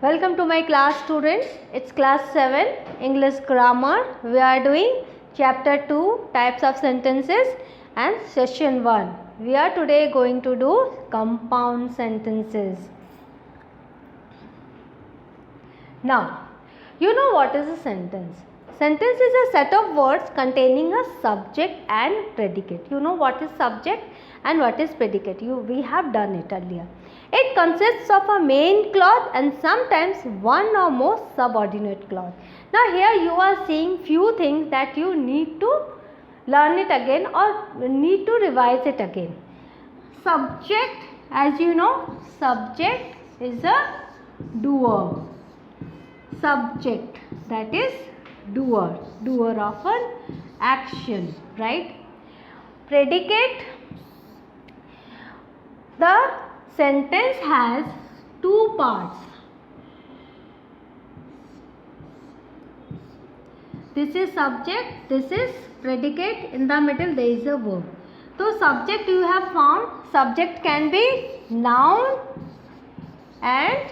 Welcome to my class, students. It's class 7 English grammar. We are doing chapter 2 types of sentences and session 1. We are today going to do compound sentences. Now, you know what is a sentence? Sentence is a set of words containing a subject and predicate. You know what is subject and what is predicate. We have done it earlier. It consists of a main clause and sometimes one or more subordinate clause. Now here you are seeing few things that you need to learn it again or need to revise it again. Subject, as you know, subject is a doer. Subject, that is doer of an action, right? Predicate, the sentence has two parts. This is subject, this is predicate, in the middle there is a verb. So subject you have found, subject can be noun and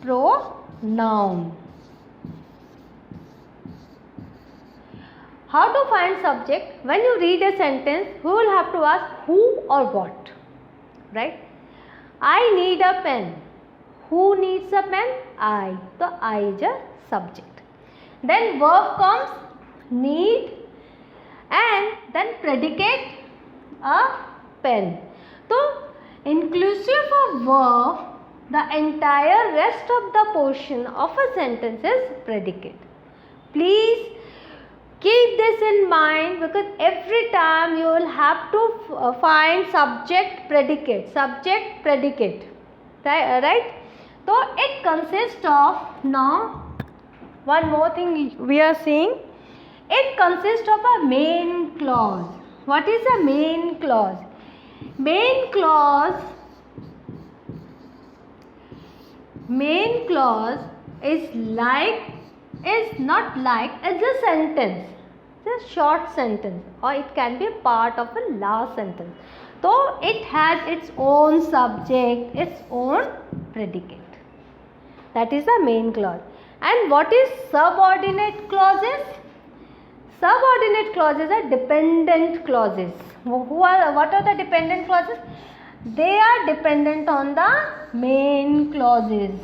pronoun. How to find subject? When you read a sentence, you will have to ask who or what, right? I need a pen. Who needs a pen? I. So I is a subject. Then verb comes, need, and then predicate, a pen. So inclusive of verb, the entire rest of the portion of a sentence is predicate. Please keep this in mind, because every time you will have to find subject predicate, right? So it consists of, now one more thing we are seeing, it consists of a main clause. What is a main clause? Main clause is a sentence. It's a short sentence, or it can be part of a last sentence. So it has its own subject, its own predicate. That is the main clause. And what is subordinate clauses? Subordinate clauses are dependent clauses. What are the dependent clauses? They are dependent on the main clauses.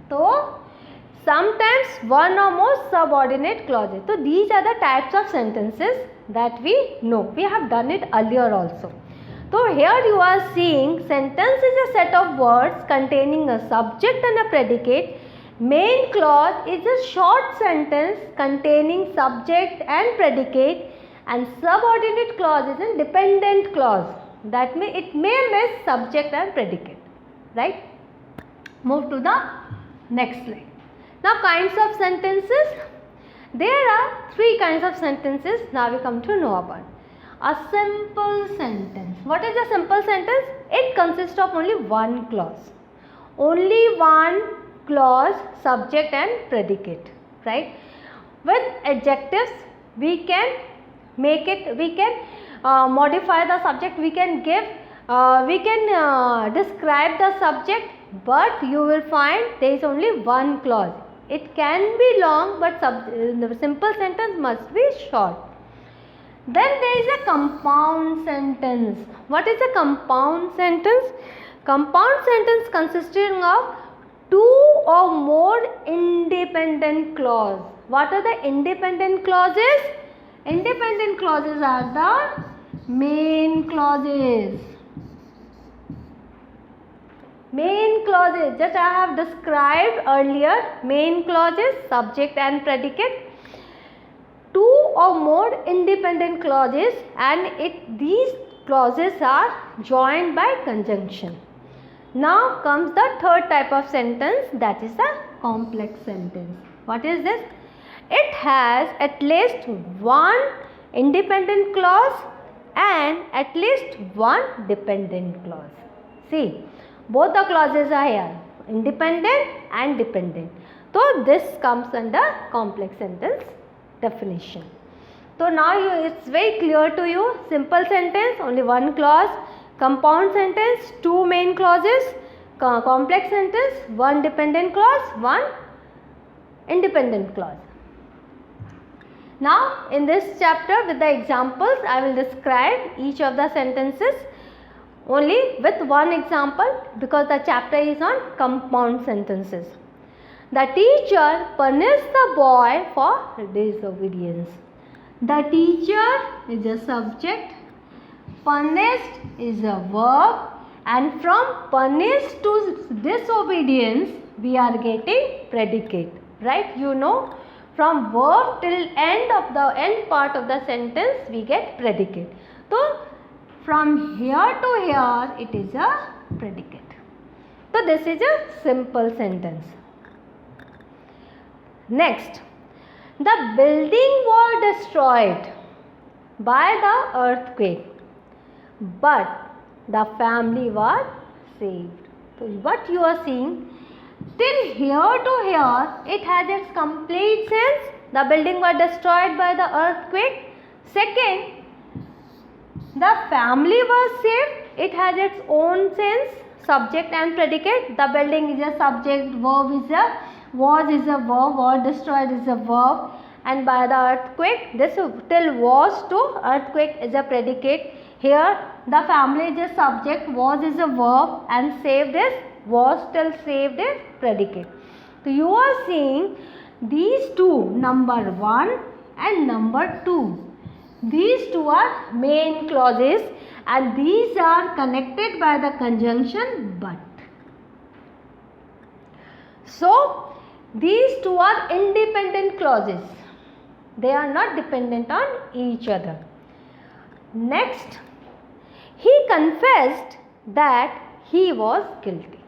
So sometimes one or more subordinate clauses. So these are the types of sentences that we know. We have done it earlier also. So here you are seeing sentence is a set of words containing a subject and a predicate. Main clause is a short sentence containing subject and predicate, and subordinate clause is a dependent clause. That it may miss subject and predicate, right? Move to the next slide. Now kinds of sentences. There are three kinds of sentences now we come to know about. A simple sentence. What is a simple sentence? It consists of only one clause. Only one clause, subject and predicate, right? With adjectives we can make it, we can modify the subject, we can give, describe the subject, but you will find there is only one clause. It can be long, but the simple sentence must be short. Then there is a compound sentence. What is a compound sentence? Compound sentence consisting of two or more independent clauses. What are the independent clauses? Independent clauses are the main clauses. Main clauses, just I have described earlier, main clauses, subject and predicate. Two or more independent clauses, and these clauses are joined by conjunction. Now comes the third type of sentence, that is the complex sentence. What is this? It has at least one independent clause and at least one dependent clause. See, both the clauses are here, independent and dependent. So this comes under complex sentence definition. So now it's very clear to you. Simple sentence, only one clause. Compound sentence, 2 main clauses. Complex sentence, 1 dependent clause, 1 independent clause. Now in this chapter with the examples I will describe each of the sentences only with one example because the chapter is on compound sentences. The teacher punished the boy for disobedience. The teacher is a subject, punished is a verb, and from punished to disobedience we are getting predicate, right? You know, from verb till end part of the sentence we get predicate. So from here to here it is a predicate. So this is a simple sentence. Next, the building was destroyed by the earthquake, but the family was saved. So what you are seeing, till here to here it has its complete sense. The building was destroyed by the earthquake. Second, the family was saved. It has its own sense, subject and predicate. The building is a subject, verb is a was is a verb, or destroyed is a verb, and by the earthquake, this till was to earthquake is a predicate. Here the family is a subject, was is a verb, and saved is was till saved is predicate. So you are seeing these two, number 1 and number 2. These two are main clauses and these are connected by the conjunction but. So these two are independent clauses. They are not dependent on each other. Next, he confessed that he was guilty.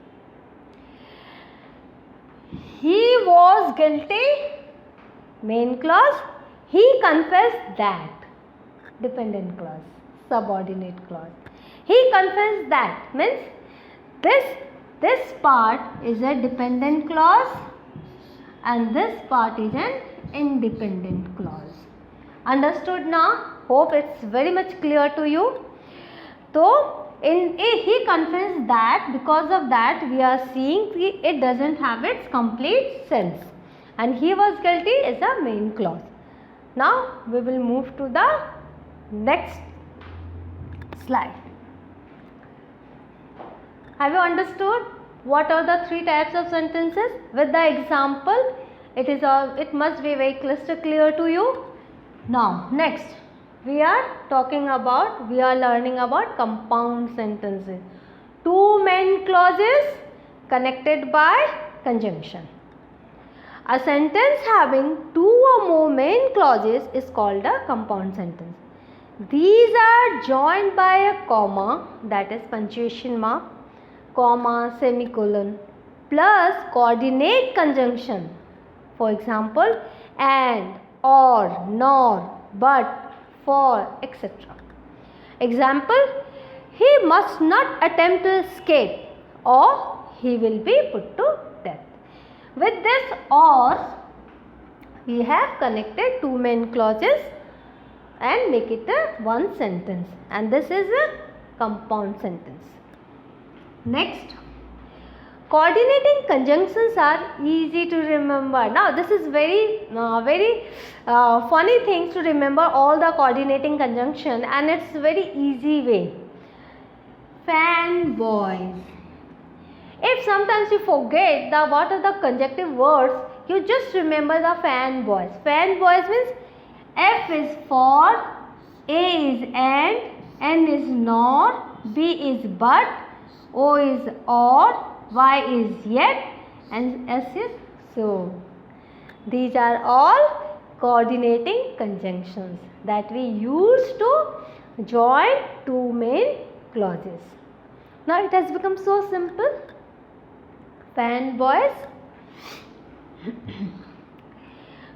He was guilty, main clause. He confessed that, dependent clause, subordinate clause. He confessed that means this part is a dependent clause and this part is an independent clause. Understood now? Hope it's very much clear to you. So he confessed that, because of that we are seeing it doesn't have its complete sense, and he was guilty is a main clause. Now we will move to the next slide. Have you understood what are the 3 types of sentences? With the example, it must be very crystal clear to you. Now next we are learning about compound sentences. 2 main clauses connected by conjunction. A sentence having 2 or more main clauses is called a compound sentence. These are joined by a comma, that is punctuation mark, comma, semicolon, plus coordinate conjunction. For example, and, or, nor, but, for, etc. Example, he must not attempt to escape or he will be put to death. With this or, we have connected 2 main clauses and make it a one sentence, and this is a compound sentence. Next, coordinating conjunctions are easy to remember. Now this is very funny things to remember all the coordinating conjunction, and it's very easy way. Fanboys. If sometimes you forget what are the conjunctive words, you just remember the fanboys. Fanboys means F is for, A is and, N is nor, B is but, O is or, Y is yet, and S is so. These are all coordinating conjunctions that we use to join 2 main clauses. Now it has become so simple. Fanboys.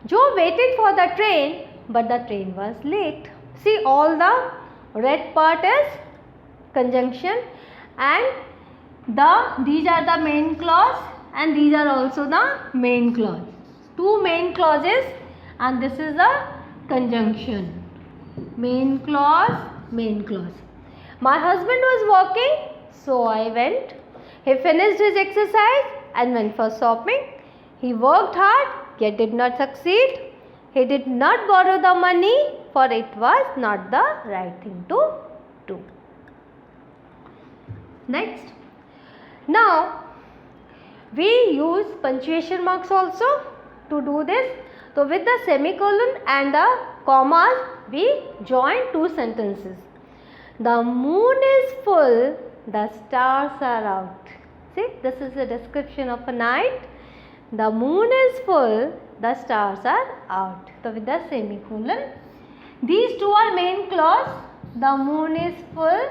Joe waited for the train, but the train was late. See, all the red part is conjunction, and these are the main clause, and these are also the main clause. 2 main clauses, and this is the conjunction. Main clause, main clause. My husband was working, so I went. He finished his exercise and went for shopping. He worked hard, yet did not succeed. He did not borrow the money, for it was not the right thing to do. Next. Now, we use punctuation marks also to do this. So, with the semicolon and the commas, we join two sentences. The moon is full, the stars are out. See, this is a description of a night. The moon is full, the stars are out. So, with the semicolon. These two are main clause. The moon is full,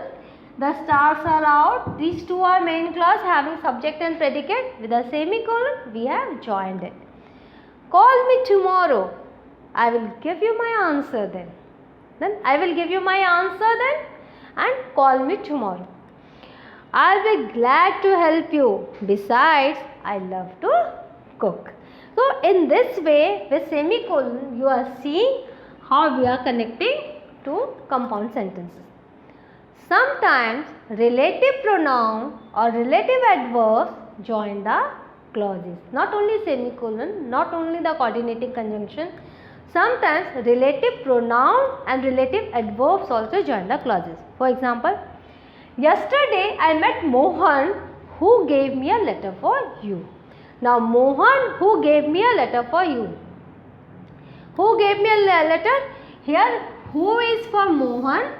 the stars are out. These two are main clause having subject and predicate. With a semicolon, we have joined it. Call me tomorrow. I will give you my answer then. Then I will give you my answer then and call me tomorrow. I'll be glad to help you. Besides, I love to cook. So, in this way, with semicolon, you are seeing how we are connecting to compound sentences. Sometimes relative pronoun or relative adverbs join the clauses. Not only semicolon, not only the coordinating conjunction. Sometimes relative pronoun and relative adverbs also join the clauses. For example, yesterday I met Mohan who gave me a letter for you. Now, Mohan who gave me a letter for you. Who gave me a letter? Here, who is for Mohan?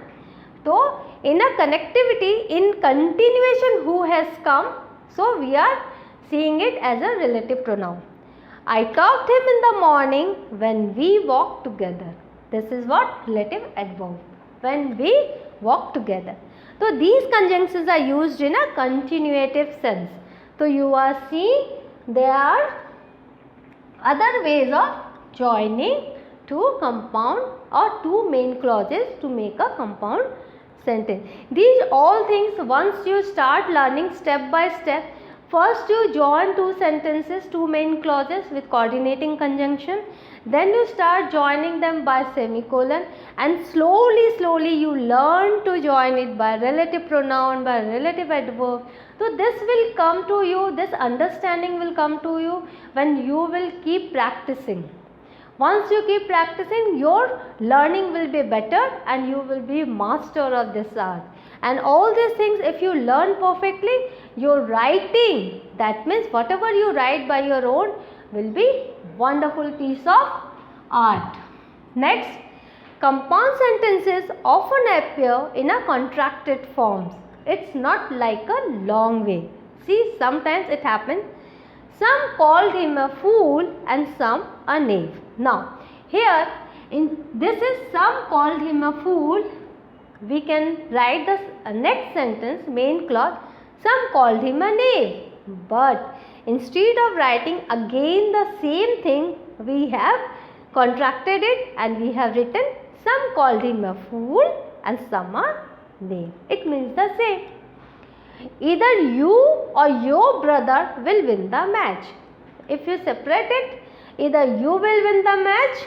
So, in a connectivity, in continuation, who has come. So, we are seeing it as a relative pronoun. I talked him in the morning when we walked together. This is what? Relative adverb. When we walk together. So, these conjunctions are used in a continuative sense. So, you are seeing there are other ways of joining two compound or two main clauses to make a compound sentence. These all things, once you start learning step by step, first you join two sentences, two main clauses with coordinating conjunction. Then you start joining them by semicolon, and slowly you learn to join it by relative pronoun, by relative adverb. So, this will come to you, this understanding will come to you when you will keep practicing. Once you keep practicing, your learning will be better and you will be master of this art. And all these things, if you learn perfectly, your writing, that means whatever you write by your own, will be wonderful piece of art. Next, compound sentences often appear in a contracted forms. It's not like a long way. See, sometimes it happens. Some called him a fool and some a knave. Now, here this is some called him a fool. We can write the next sentence, main clause, some called him a knave. But instead of writing again the same thing, we have contracted it and we have written some called him a fool and some a knave. It means the same. Either you or your brother will win the match. If you separate it, either you will win the match,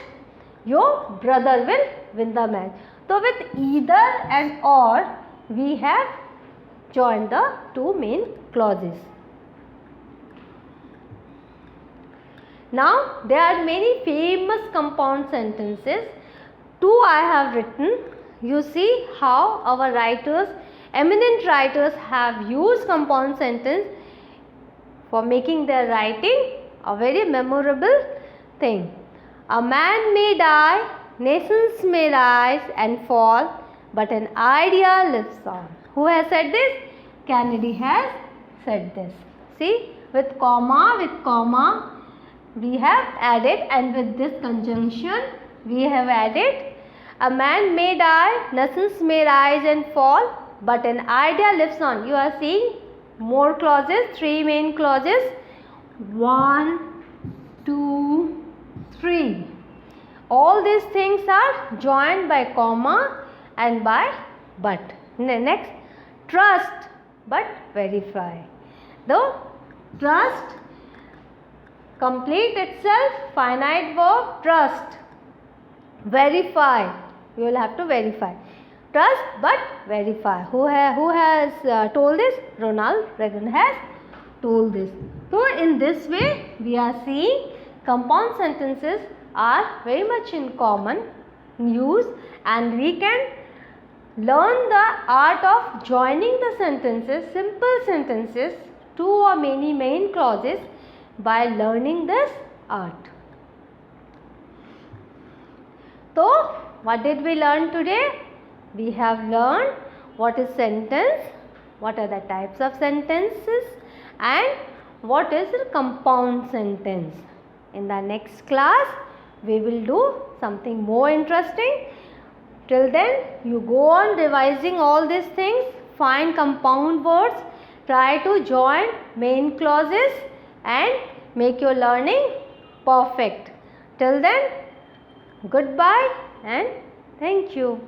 your brother will win the match. So, with either and or, we have joined the two main clauses. Now, there are many famous compound sentences. Two I have written. You see how our writers, eminent writers, have used compound sentence for making their writing a very memorable thing. A man may die, nations may rise and fall, but an idea lives on. Who has said this? Kennedy has said this. See, with comma, we have added, and with this conjunction, we have added, a man may die, nations may rise and fall, but an idea lives on. You are seeing more clauses, three main clauses. 1, 2, 3. All these things are joined by comma and by but. Next, trust but verify. The trust, complete itself, finite verb, trust. Verify, you will have to verify. trust but verify. Who has told this? Ronald Reagan has told this. So in this way we are seeing compound sentences are very much in common use, and we can learn the art of joining the sentences, simple sentences, two or many main clauses by learning this art. So what did we learn today? We have learned what is sentence, what are the types of sentences, and what is a compound sentence. In the next class we will do something more interesting. Till then you go on revising all these things, find compound words, try to join main clauses and make your learning perfect. Till then, goodbye and thank you.